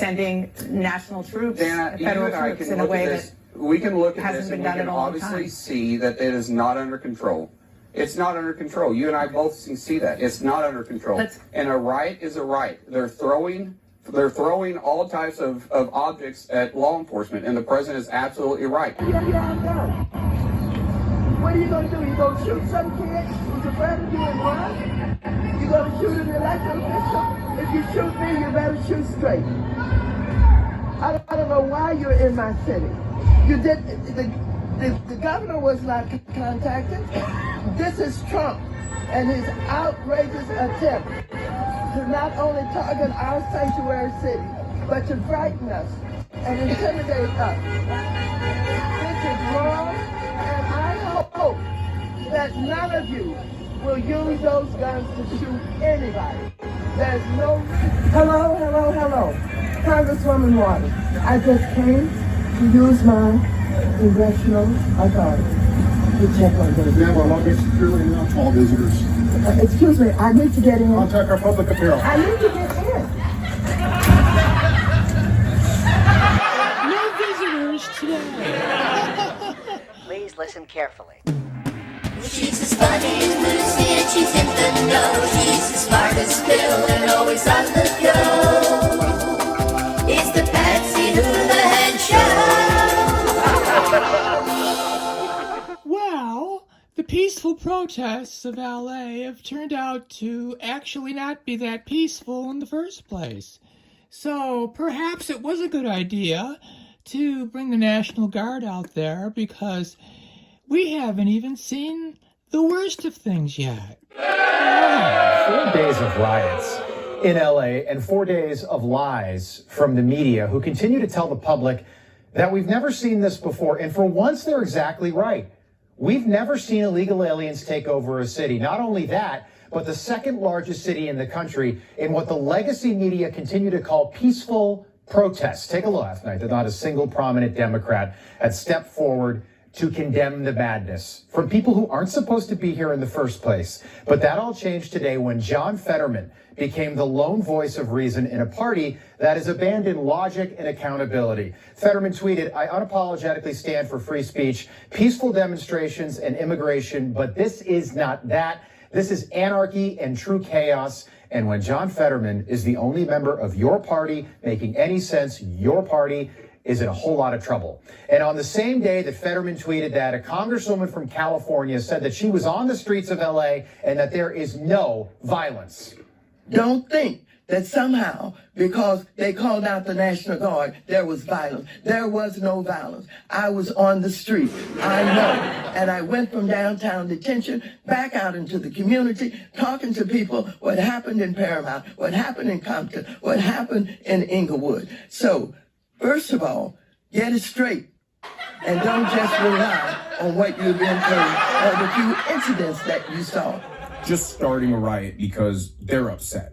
sending national troops, Dana, federal troops, in a way that we can look at hasn't this been and we done in can a long obviously time. see that it is not under control. It's not under control. You and I both can see that. It's not under control. And a riot is a riot. They're throwing all types of objects at law enforcement, and the president is absolutely right. What are you going to do? You going to shoot some kid who's afraid of you and run? You going to shoot an elected official? If you shoot me, you better shoot straight. I don't know why you're in my city. You did. The governor was not contacted. This is Trump and his outrageous attempt to not only target our sanctuary city, but to frighten us and intimidate us. This is wrong, and I hope that none of you will use those guns to shoot anybody. There's no... Hello. Congresswoman Waters, I just came to use my congressional authority to check on those. Ma'am, our lobby securely announced all visitors. Excuse me, I need to get in. Contact our public apparel. I need to get in. No visitors today. Please listen carefully. She's as funny as Lucy and she's in the know. She's as smart as Bill and always on the go. It's the Patsy Hoolahan Show. Well, the peaceful protests of LA have turned out to actually not be that peaceful in the first place. So perhaps it was a good idea to bring the National Guard out there, because we haven't even seen the worst of things yet. 4 days of riots in LA and 4 days of lies from the media who continue to tell the public that we've never seen this before. And for once, they're exactly right. We've never seen illegal aliens take over a city. Not only that, but the second largest city in the country in what the legacy media continue to call peaceful protests. Take a look last night that not a single prominent Democrat had stepped forward to condemn the madness from people who aren't supposed to be here in the first place. But that all changed today when John Fetterman became the lone voice of reason in a party that has abandoned logic and accountability. Fetterman tweeted, "I unapologetically stand for free speech, peaceful demonstrations, and immigration, but this is not that. This is anarchy and true chaos. And when John Fetterman is the only member of your party making any sense, your party is in a whole lot of trouble." And on the same day that Fetterman tweeted that, a congresswoman from California said that she was on the streets of LA and that there is no violence. Don't think that somehow, because they called out the National Guard, there was violence. There was no violence. I was on the street. I know. And I went from downtown detention back out into the community, talking to people what happened in Paramount, what happened in Compton, what happened in Inglewood. So, first of all, get it straight. And don't just rely on what you've been told or the few incidents that you saw. Just starting a riot because they're upset.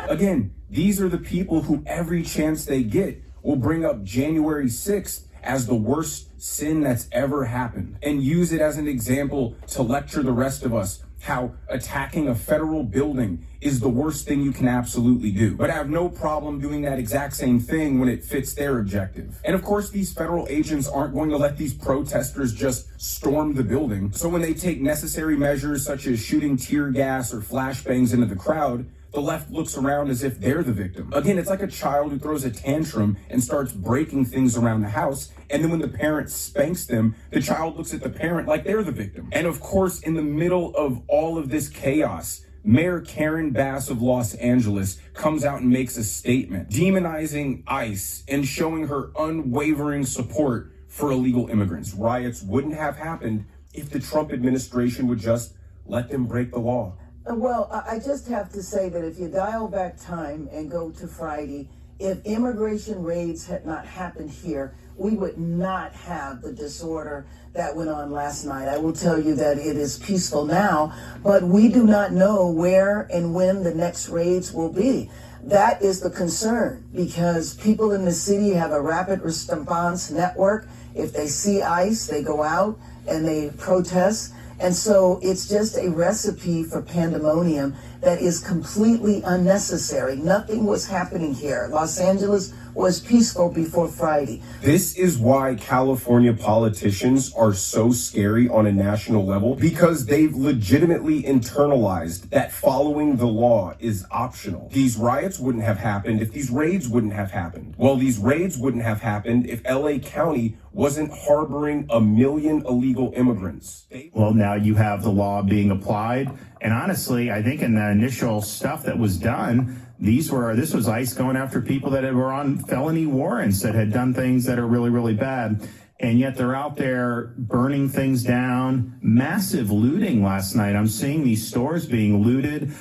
Again, these are the people who every chance they get will bring up January 6th as the worst sin that's ever happened and use it as an example to lecture the rest of us how attacking a federal building is the worst thing you can absolutely do. But I have no problem doing that exact same thing when it fits their objective. And of course, these federal agents aren't going to let these protesters just storm the building. So when they take necessary measures such as shooting tear gas or flashbangs into the crowd, the left looks around as if they're the victim. Again, it's like a child who throws a tantrum and starts breaking things around the house, and then when the parent spanks them, the child looks at the parent like they're the victim. And of course, in the middle of all of this chaos, Mayor Karen Bass of Los Angeles comes out and makes a statement demonizing ICE and showing her unwavering support for illegal immigrants. Riots wouldn't have happened if the Trump administration would just let them break the law. Well, I just have to say that if you dial back time and go to Friday, if immigration raids had not happened here, we would not have the disorder that went on last night. I will tell you that it is peaceful now, but we do not know where and when the next raids will be. That is the concern, because people in the city have a rapid response network. If they see ICE, they go out and they protest. And so it's just a recipe for pandemonium that is completely unnecessary. Nothing was happening here. Los Angeles was peaceful before Friday. This is why California politicians are so scary on a national level, because they've legitimately internalized that following the law is optional. These riots wouldn't have happened if these raids wouldn't have happened. Well, these raids wouldn't have happened if LA County wasn't harboring 1 million illegal immigrants. Well, now you have the law being applied. And honestly, I think in the initial stuff that was done, this was ICE going after people that were on felony warrants, that had done things that are really, really bad. And yet they're out there burning things down, massive looting last night. I'm seeing these stores being looted.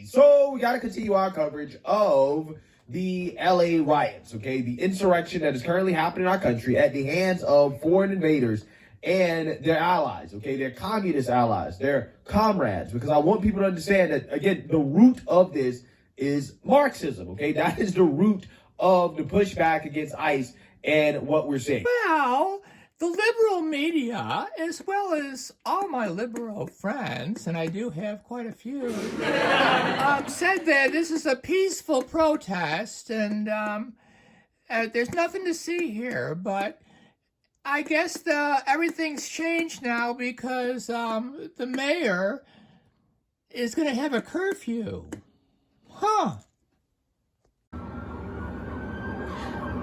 So we got to continue our coverage of the LA riots, okay? The insurrection that is currently happening in our country at the hands of foreign invaders and their allies, okay? Their communist allies, their comrades, because I want people to understand that, again, the root of this is Marxism, okay? That is the root of the pushback against ICE and what we're seeing. Well, the liberal media, as well as all my liberal friends, and I do have quite a few, said that this is a peaceful protest, and there's nothing to see here, but I guess everything's changed now because the mayor is going to have a curfew. Huh.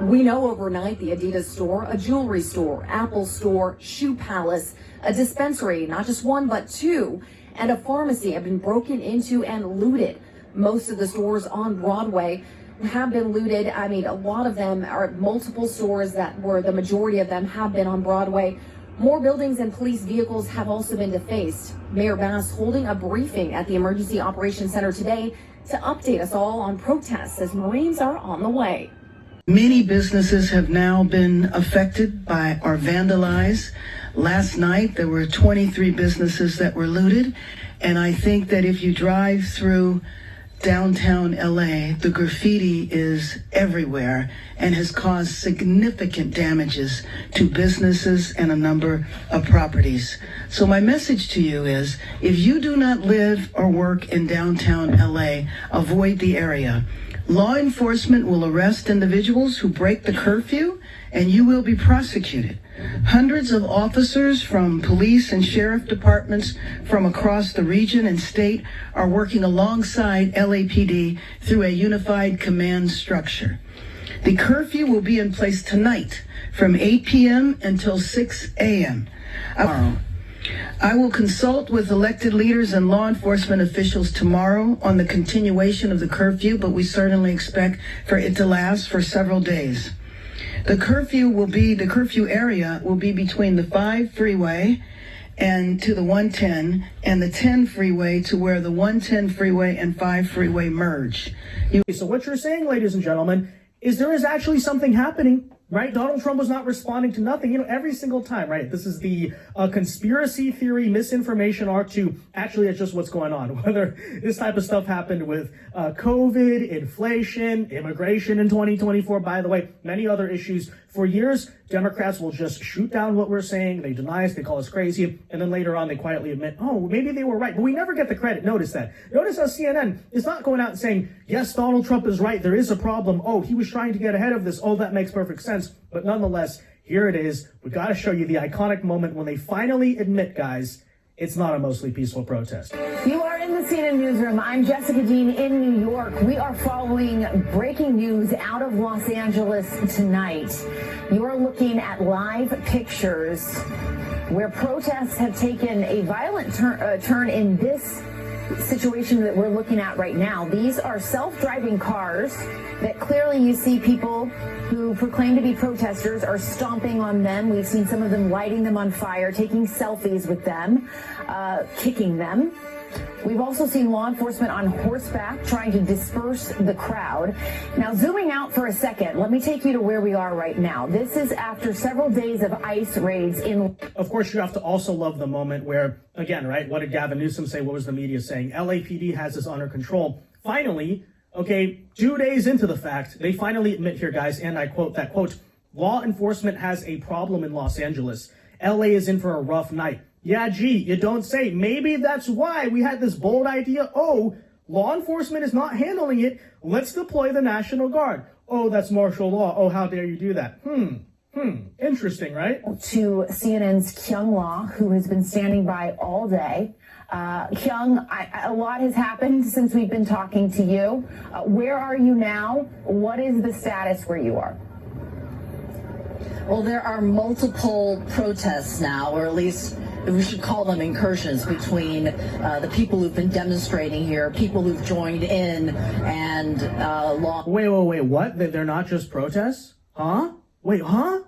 We know overnight the Adidas store, a jewelry store, Apple store, shoe palace, a dispensary, not just one but two, and a pharmacy have been broken into and looted. Most of the stores on Broadway have been looted. I mean, a lot of them are multiple stores the majority of them have been on Broadway. More buildings and police vehicles have also been defaced. Mayor Bass holding a briefing at the Emergency Operations Center today to update us all on protests as Marines are on the way. Many businesses have now been affected by or vandalized. Last night, there were 23 businesses that were looted. And I think that if you drive through downtown LA, the graffiti is everywhere and has caused significant damages to businesses and a number of properties. So my message to you is, if you do not live or work in downtown LA, avoid the area. Law enforcement will arrest individuals who break the curfew, and you will be prosecuted. Hundreds of officers from police and sheriff departments from across the region and state are working alongside LAPD through a unified command structure. The curfew will be in place tonight from 8 p.m. until 6 a.m. I will consult with elected leaders and law enforcement officials tomorrow on the continuation of the curfew, but we certainly expect for it to last for several days. The curfew area will be between the 5 freeway and to the 110 and the 10 freeway to where the 110 freeway and 5 freeway merge. So what you're saying, ladies and gentlemen, is there is actually something happening right? Donald Trump was not responding to nothing, every single time, right? This is the conspiracy theory, misinformation arc to actually it's just what's going on. Whether this type of stuff happened with COVID, inflation, immigration in 2024, by the way, many other issues. For years, Democrats will just shoot down what we're saying. They deny us, they call us crazy, and then later on they quietly admit, oh, maybe they were right. But we never get the credit. Notice that. Notice how CNN is not going out and saying, yes, Donald Trump is right. There is a problem. Oh, he was trying to get ahead of this. Oh, that makes perfect sense. But nonetheless, here it is. We got to show you the iconic moment when they finally admit, guys, it's not a mostly peaceful protest. You are in the CNN newsroom. I'm Jessica Dean in New York. We are following breaking news out of Los Angeles tonight. You are looking at live pictures where protests have taken a violent turn in this situation that we're looking at right now. These are self-driving cars that clearly you see people who proclaim to be protesters are stomping on them. We've seen some of them lighting them on fire, taking selfies with them, kicking them. We've also seen law enforcement on horseback trying to disperse the crowd. Now, zooming out for a second, let me take you to where we are right now. This is after several days of ICE raids in... Of course, you have to also love the moment where, again, right, what did Gavin Newsom say? What was the media saying? LAPD has this under control. Finally, okay, 2 days into the fact, they finally admit here, guys, and I quote that quote, law enforcement has a problem in Los Angeles. LA is in for a rough night. Yeah, gee, you don't say. Maybe that's why we had this bold idea. Oh, law enforcement is not handling it. Let's deploy the National Guard. Oh, that's martial law. Oh, how dare you do that? Interesting, right? To CNN's Kyung Law, who has been standing by all day. Kyung, a lot has happened since we've been talking to you. Where are you now? What is the status where you are? Well, there are multiple protests now, or at least we should call them incursions between the people who've been demonstrating here, people who've joined in, and law. Wait, what? They're not just protests? Huh? Wait, huh?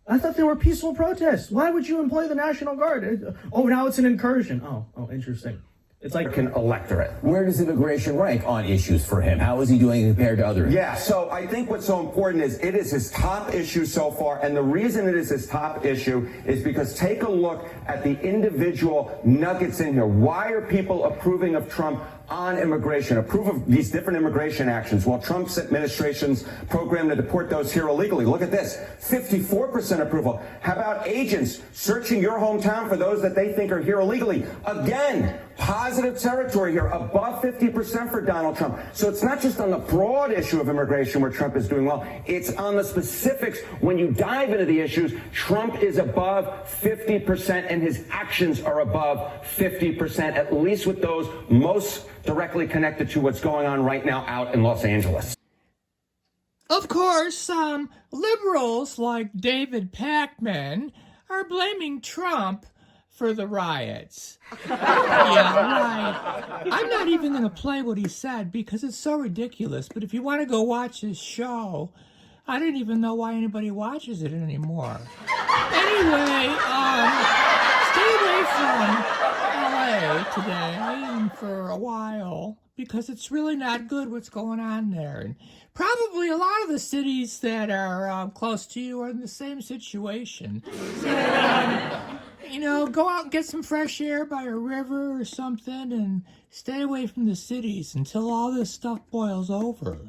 I thought they were peaceful protests. Why would you employ the National Guard? Oh, now it's an incursion. Oh, interesting. It's like an electorate. Where does immigration rank on issues for him? How is he doing compared to others? Yeah, so I think what's so important is it is his top issue so far, and the reason it is his top issue is because take a look at the individual nuggets in here. Why are people approving of Trump on immigration, approve of these different immigration actions? Well, Trump's administration's program to deport those here illegally. Look at this, 54% approval. How about agents searching your hometown for those that they think are here illegally? Again, positive territory here, above 50% for Donald Trump. So it's not just on the broad issue of immigration where Trump is doing well, it's on the specifics. When you dive into the issues, Trump is above 50% and his actions are above 50%, at least with those most directly connected to what's going on right now out in Los Angeles. Of course, liberals like David Pakman are blaming Trump for the riots. Yeah, right. I'm not even going to play what he said because it's so ridiculous, but if you want to go watch his show, I don't even know why anybody watches it anymore. Anyway, stay away from LA today and for a while because it's really not good what's going on there. And probably a lot of the cities that are close to you are in the same situation. So, go out and get some fresh air by a river or something and stay away from the cities until all this stuff boils over.